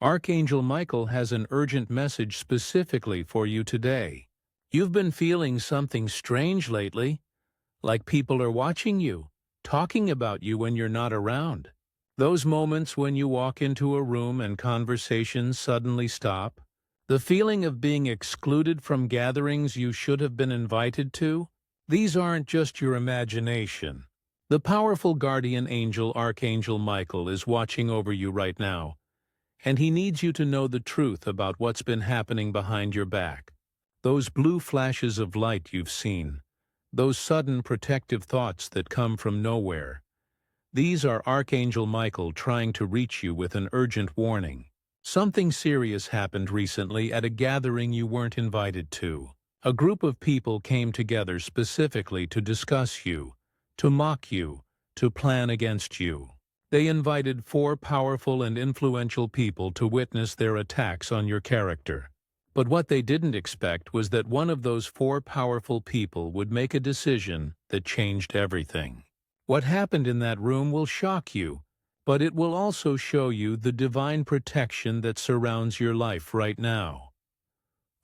Archangel Michael has an urgent message specifically for you today. You've been feeling something strange lately, like people are watching you, talking about you when you're not around. Those moments when you walk into a room and conversations suddenly stop. The feeling of being excluded from gatherings you should have been invited to. These aren't just your imagination. The powerful guardian angel Archangel Michael is watching over you right now, and he needs you to know the truth about what's been happening behind your back. Those blue flashes of light you've seen, those sudden protective thoughts that come from nowhere. These are Archangel Michael trying to reach you with an urgent warning. Something serious happened recently at a gathering you weren't invited to. A group of people came together specifically to discuss you, to mock you, to plan against you. They invited 4 powerful and influential people to witness their attacks on your character. But what they didn't expect was that one of those 4 powerful people would make a decision that changed everything. What happened in that room will shock you, but it will also show you the divine protection that surrounds your life right now.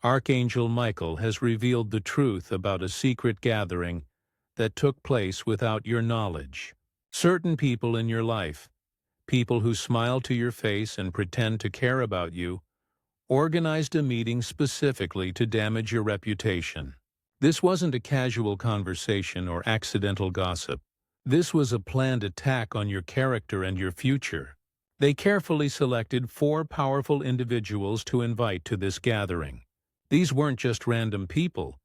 Archangel Michael has revealed the truth about a secret gathering that took place without your knowledge. Certain people in your life, people who smile to your face and pretend to care about you, organized a meeting specifically to damage your reputation. This wasn't a casual conversation or accidental gossip. This was a planned attack on your character and your future. They carefully selected 4 powerful individuals to invite to this gathering. These weren't just random people.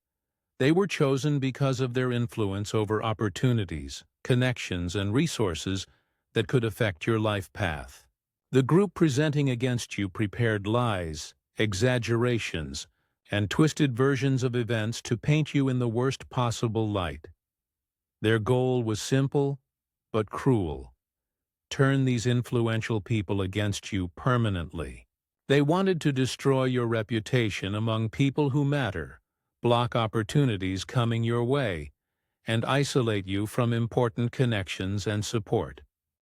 They were chosen because of their influence over opportunities, connections, and resources that could affect your life path. The group presenting against you prepared lies, exaggerations, and twisted versions of events to paint you in the worst possible light. Their goal was simple, but cruel: turn these influential people against you permanently. They wanted to destroy your reputation among people who matter, block opportunities coming your way, and isolate you from important connections and support.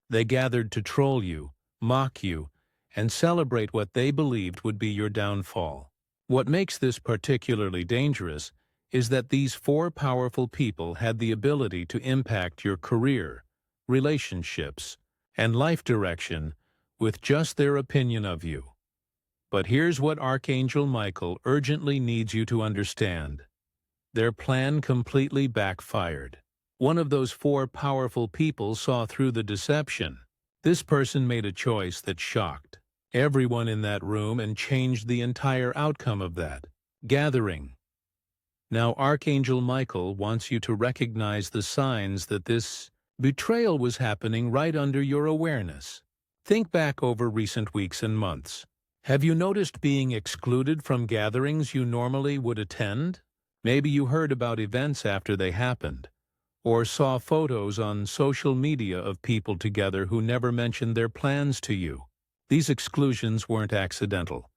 They gathered to troll you, mock you, and celebrate what they believed would be your downfall. What makes this particularly dangerous is that these 4 powerful people had the ability to impact your career, relationships, and life direction with just their opinion of you. But here's what Archangel Michael urgently needs you to understand. Their plan completely backfired. One of those 4 powerful people saw through the deception. This person made a choice that shocked everyone in that room and changed the entire outcome of that gathering. Now Archangel Michael wants you to recognize the signs that this betrayal was happening right under your awareness. Think back over recent weeks and months. Have you noticed being excluded from gatherings you normally would attend? Maybe you heard about events after they happened, or saw photos on social media of people together who never mentioned their plans to you. These exclusions weren't accidental.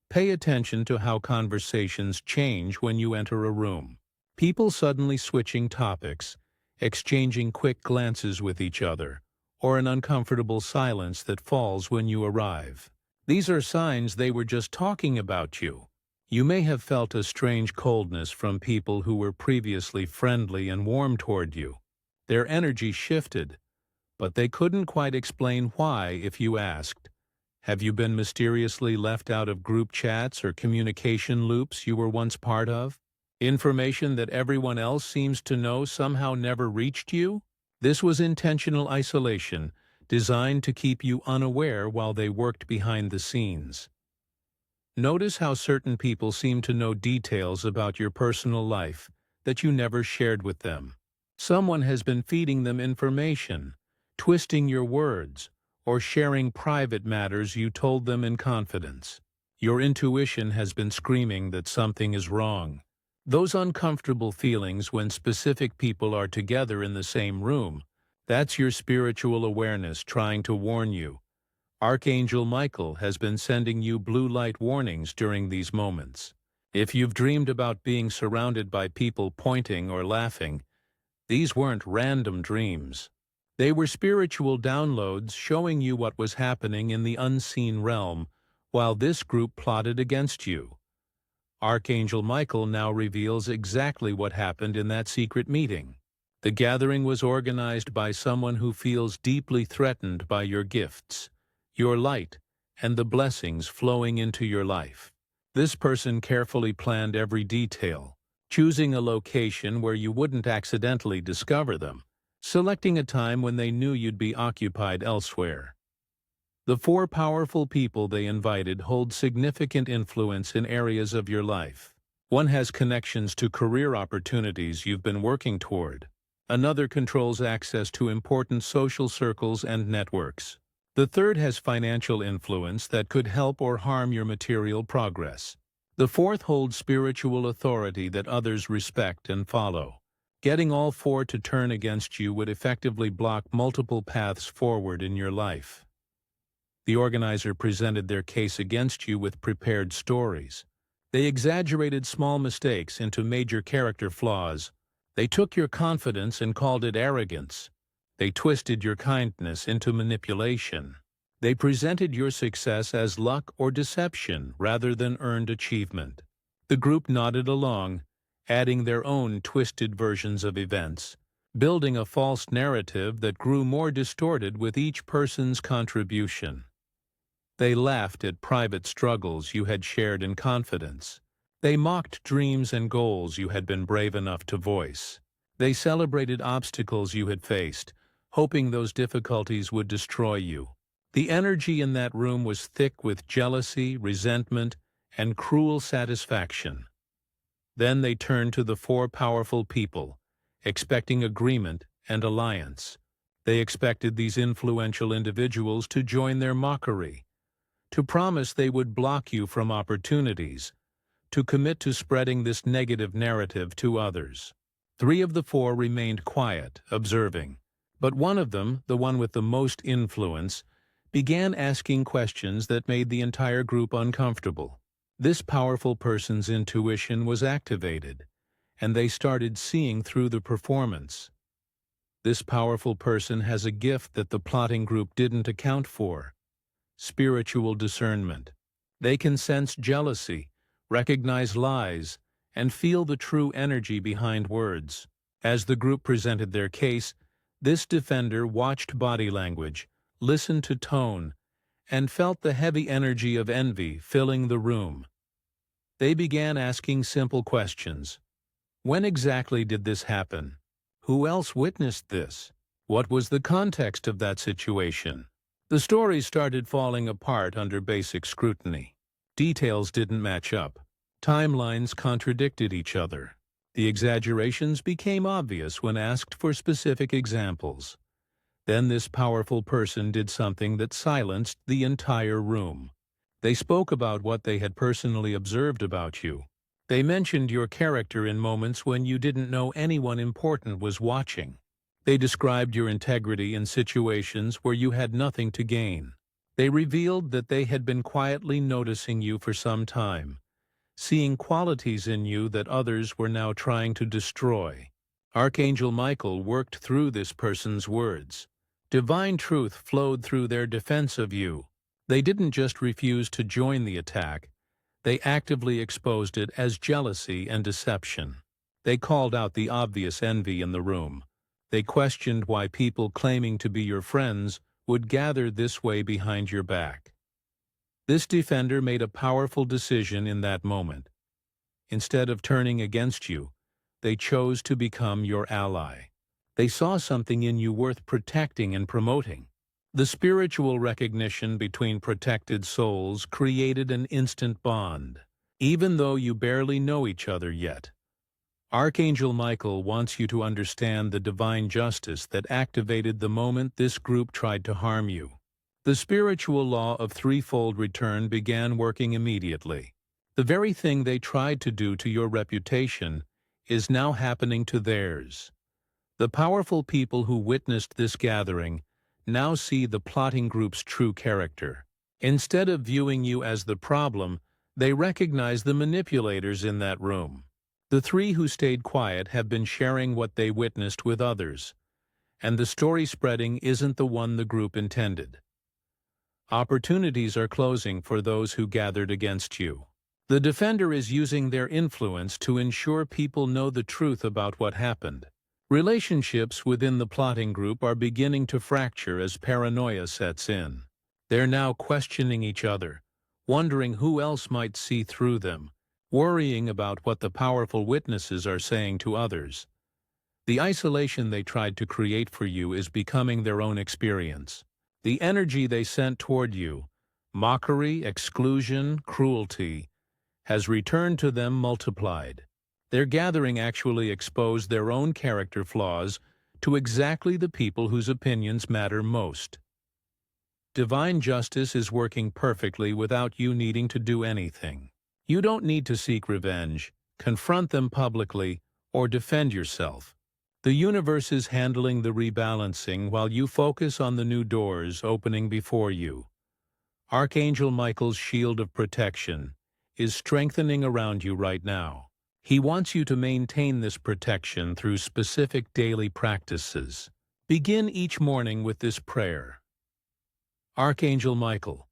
Pay attention to how conversations change when you enter a room. People suddenly switching topics, exchanging quick glances with each other, or an uncomfortable silence that falls when you arrive. These are signs they were just talking about you. You may have felt a strange coldness from people who were previously friendly and warm toward you. Their energy shifted, but they couldn't quite explain why if you asked. Have you been mysteriously left out of group chats or communication loops you were once part of? Information that everyone else seems to know somehow never reached you? This was intentional isolation, designed to keep you unaware while they worked behind the scenes. Notice how certain people seem to know details about your personal life that you never shared with them. Someone has been feeding them information, twisting your words, or sharing private matters you told them in confidence. Your intuition has been screaming that something is wrong. Those uncomfortable feelings when specific people are together in the same room, that's your spiritual awareness trying to warn you. Archangel Michael has been sending you blue light warnings during these moments. If you've dreamed about being surrounded by people pointing or laughing, these weren't random dreams. They were spiritual downloads showing you what was happening in the unseen realm while this group plotted against you. Archangel Michael now reveals exactly what happened in that secret meeting. The gathering was organized by someone who feels deeply threatened by your gifts, your light, and the blessings flowing into your life. This person carefully planned every detail, choosing a location where you wouldn't accidentally discover them, selecting a time when they knew you'd be occupied elsewhere. The 4 powerful people they invited hold significant influence in areas of your life. One has connections to career opportunities you've been working toward. Another controls access to important social circles and networks. The third has financial influence that could help or harm your material progress. The fourth holds spiritual authority that others respect and follow. Getting all 4 to turn against you would effectively block multiple paths forward in your life. The organizer presented their case against you with prepared stories. They exaggerated small mistakes into major character flaws. They took your confidence and called it arrogance. They twisted your kindness into manipulation. They presented your success as luck or deception rather than earned achievement. The group nodded along, adding their own twisted versions of events, building a false narrative that grew more distorted with each person's contribution. They laughed at private struggles you had shared in confidence. They mocked dreams and goals you had been brave enough to voice. They celebrated obstacles you had faced, hoping those difficulties would destroy you. The energy in that room was thick with jealousy, resentment, and cruel satisfaction. Then they turned to the 4 powerful people, expecting agreement and alliance. They expected these influential individuals to join their mockery, to promise they would block you from opportunities, to commit to spreading this negative narrative to others. 3 of the 4 remained quiet, observing, but one of them, the one with the most influence, began asking questions that made the entire group uncomfortable. This powerful person's intuition was activated, and they started seeing through the performance. This powerful person has a gift that the plotting group didn't account for: spiritual discernment. They can sense jealousy, recognize lies, and feel the true energy behind words. As the group presented their case, this defender watched body language, listened to tone, and felt the heavy energy of envy filling the room. They began asking simple questions. When exactly did this happen? Who else witnessed this? What was the context of that situation? The stories started falling apart under basic scrutiny. Details didn't match up. Timelines contradicted each other. The exaggerations became obvious when asked for specific examples. Then this powerful person did something that silenced the entire room. They spoke about what they had personally observed about you. They mentioned your character in moments when you didn't know anyone important was watching. They described your integrity in situations where you had nothing to gain. They revealed that they had been quietly noticing you for some time, seeing qualities in you that others were now trying to destroy. Archangel Michael worked through this person's words. Divine truth flowed through their defense of you. They didn't just refuse to join the attack, they actively exposed it as jealousy and deception. They called out the obvious envy in the room. They questioned why people claiming to be your friends would gather this way behind your back. This defender made a powerful decision in that moment. Instead of turning against you, they chose to become your ally. They saw something in you worth protecting and promoting. The spiritual recognition between protected souls created an instant bond, even though you barely know each other yet. Archangel Michael wants you to understand the divine justice that activated the moment this group tried to harm you. The spiritual law of threefold return began working immediately. The very thing they tried to do to your reputation is now happening to theirs. The powerful people who witnessed this gathering now see the plotting group's true character. Instead of viewing you as the problem, they recognize the manipulators in that room. The 3 who stayed quiet have been sharing what they witnessed with others, and the story spreading isn't the one the group intended. Opportunities are closing for those who gathered against you. The defender is using their influence to ensure people know the truth about what happened. Relationships within the plotting group are beginning to fracture as paranoia sets in. They're now questioning each other, wondering who else might see through them, worrying about what the powerful witnesses are saying to others. The isolation they tried to create for you is becoming their own experience. The energy they sent toward you, mockery, exclusion, cruelty, has returned to them multiplied. Their gathering actually exposed their own character flaws to exactly the people whose opinions matter most. Divine justice is working perfectly without you needing to do anything. You don't need to seek revenge, confront them publicly, or defend yourself. The universe is handling the rebalancing while you focus on the new doors opening before you. Archangel Michael's shield of protection is strengthening around you right now. He wants you to maintain this protection through specific daily practices. Begin each morning with this prayer. Archangel Michael,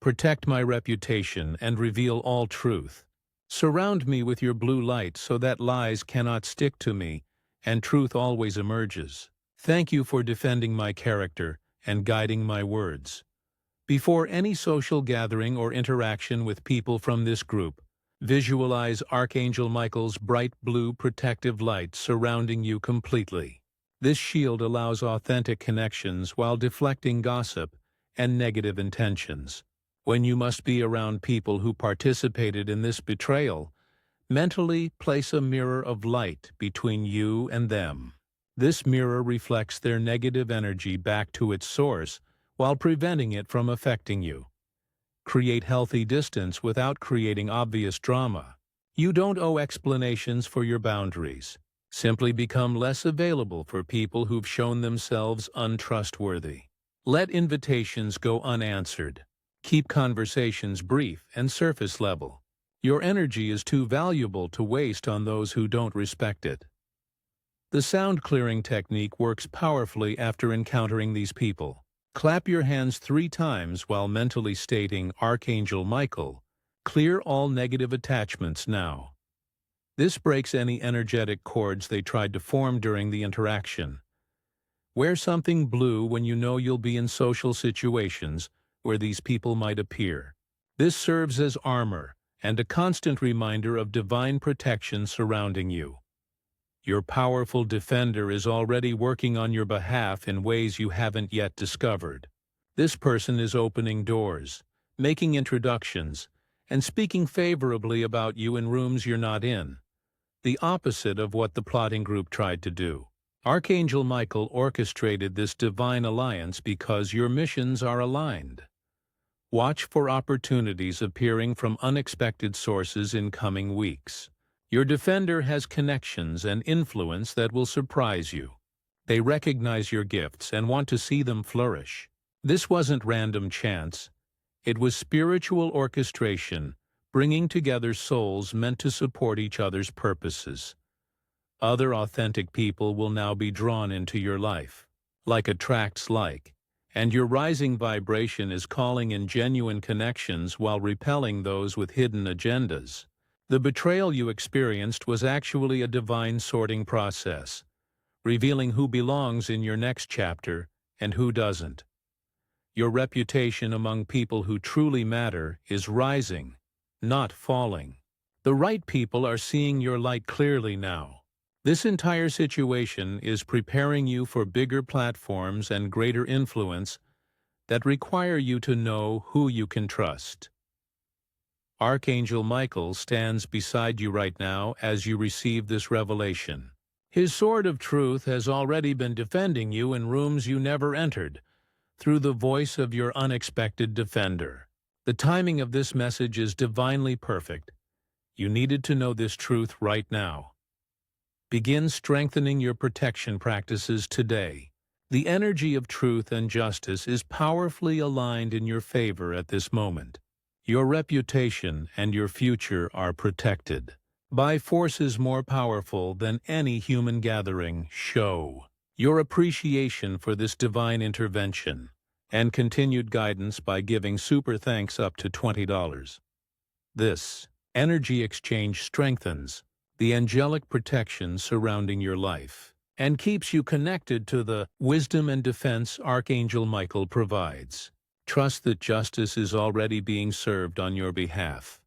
protect my reputation and reveal all truth. Surround me with your blue light so that lies cannot stick to me and truth always emerges. Thank you for defending my character and guiding my words. Before any social gathering or interaction with people from this group, visualize Archangel Michael's bright blue protective light surrounding you completely. This shield allows authentic connections while deflecting gossip and negative intentions. When you must be around people who participated in this betrayal, mentally place a mirror of light between you and them. This mirror reflects their negative energy back to its source while preventing it from affecting you. Create healthy distance without creating obvious drama. You don't owe explanations for your boundaries. Simply become less available for people who've shown themselves untrustworthy. Let invitations go unanswered. Keep conversations brief and surface level. Your energy is too valuable to waste on those who don't respect it. The sound clearing technique works powerfully after encountering these people. Clap your hands 3 times while mentally stating, Archangel Michael, clear all negative attachments now. This breaks any energetic cords they tried to form during the interaction. Wear something blue when you know you'll be in social situations where these people might appear. This serves as armor and a constant reminder of divine protection surrounding you. Your powerful defender is already working on your behalf in ways you haven't yet discovered. This person is opening doors, making introductions, and speaking favorably about you in rooms you're not in, the opposite of what the plotting group tried to do. Archangel Michael orchestrated this divine alliance because your missions are aligned. Watch for opportunities appearing from unexpected sources in coming weeks. Your defender has connections and influence that will surprise you. They recognize your gifts and want to see them flourish. This wasn't random chance. It was spiritual orchestration, bringing together souls meant to support each other's purposes. Other authentic people will now be drawn into your life. Like attracts like. And your rising vibration is calling in genuine connections while repelling those with hidden agendas. The betrayal you experienced was actually a divine sorting process, revealing who belongs in your next chapter and who doesn't. Your reputation among people who truly matter is rising, not falling. The right people are seeing your light clearly now. This entire situation is preparing you for bigger platforms and greater influence that require you to know who you can trust. Archangel Michael stands beside you right now as you receive this revelation. His sword of truth has already been defending you in rooms you never entered, through the voice of your unexpected defender. The timing of this message is divinely perfect. You needed to know this truth right now. Begin strengthening your protection practices today. The energy of truth and justice is powerfully aligned in your favor at this moment. Your reputation and your future are protected by forces more powerful than any human gathering. Show your appreciation for this divine intervention and continued guidance by giving super thanks up to $20. This energy exchange strengthens the angelic protection surrounding your life and keeps you connected to the wisdom and defense Archangel Michael provides. Trust that justice is already being served on your behalf.